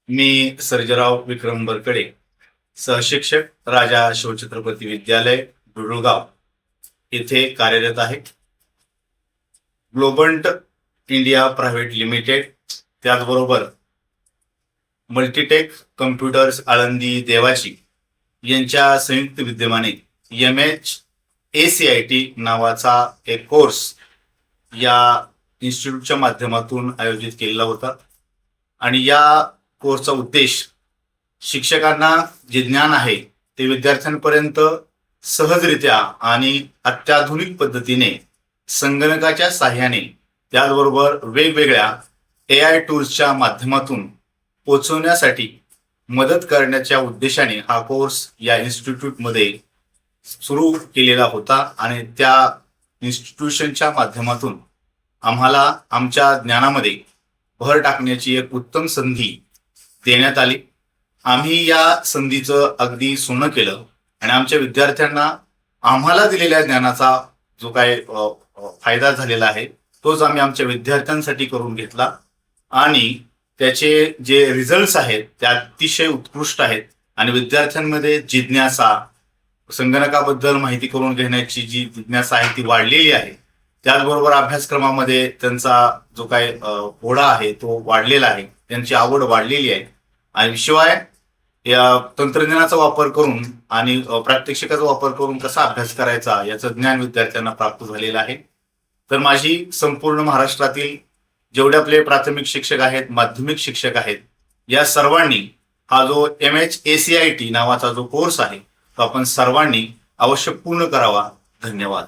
मी सर्जेराव विक्रम बरकडे, सहशिक्षक, राजा शिवछत्रपती विद्यालय, डुडुळगाव येथे कार्यरत आहे. ग्लोबंट इंडिया प्रायव्हेट लिमिटेड, त्याचबरोबर मल्टीटेक कम्प्युटर्स आळंदी देवाची यांच्या संयुक्त विद्यमाने MHACIT नावाचा एक कोर्स या इन्स्टिट्यूटच्या माध्यमातून आयोजित केलेला होता. आणि या कोर्सचा उद्देश शिक्षकांना जे ज्ञान आहे ते विद्यार्थ्यांपर्यंत सहजरित्या आणि अत्याधुनिक पद्धतीने संगणकाच्या साहाय्याने, त्याचबरोबर वेगवेगळ्या AI टूल्सच्या माध्यमातून पोहोचवण्यासाठी मदत करण्याच्या उद्देशाने हा कोर्स या इन्स्टिट्यूटमध्ये सुरू केलेला होता. आणि त्या इन्स्टिट्यूशनच्या माध्यमातून आम्हाला आमच्या ज्ञानामध्ये भर टाकण्याची एक उत्तम संधी देण्यात आली. आम्ही या संधीचं अगदी सोनं केलं आणि आमच्या विद्यार्थ्यांना आम्हाला दिलेल्या ज्ञानाचा जो काय फायदा झालेला आहे तोच आम्ही आमच्या विद्यार्थ्यांसाठी करून घेतला. आणि त्याचे जे रिझल्ट्स आहेत ते अतिशय उत्कृष्ट आहेत. आणि विद्यार्थ्यांमध्ये जिज्ञासा, संगणकाबद्दल माहिती करून घेण्याची जी जिज्ञासा आहे ती वाढलेली आहे. त्याचबरोबर अभ्यासक्रमामध्ये त्यांचा जो काय ओढा आहे तो वाढलेला आहे, त्यांची आवड वाढलेली आहे. आणि शिवाय या तंत्रज्ञानाचा वापर करून आणि प्रात्यक्षिकाचा वापर करून कसा अभ्यास करायचा याचं ज्ञान विद्यार्थ्यांना प्राप्त झालेलं आहे. तर माझी संपूर्ण महाराष्ट्रातील जेवढे आपले प्राथमिक शिक्षक आहेत, माध्यमिक शिक्षक आहेत, या सर्वांनी हा जो MHACIT नावाचा जो कोर्स आहे तो आपण सर्वांनी अवश्य पूर्ण करावा. धन्यवाद.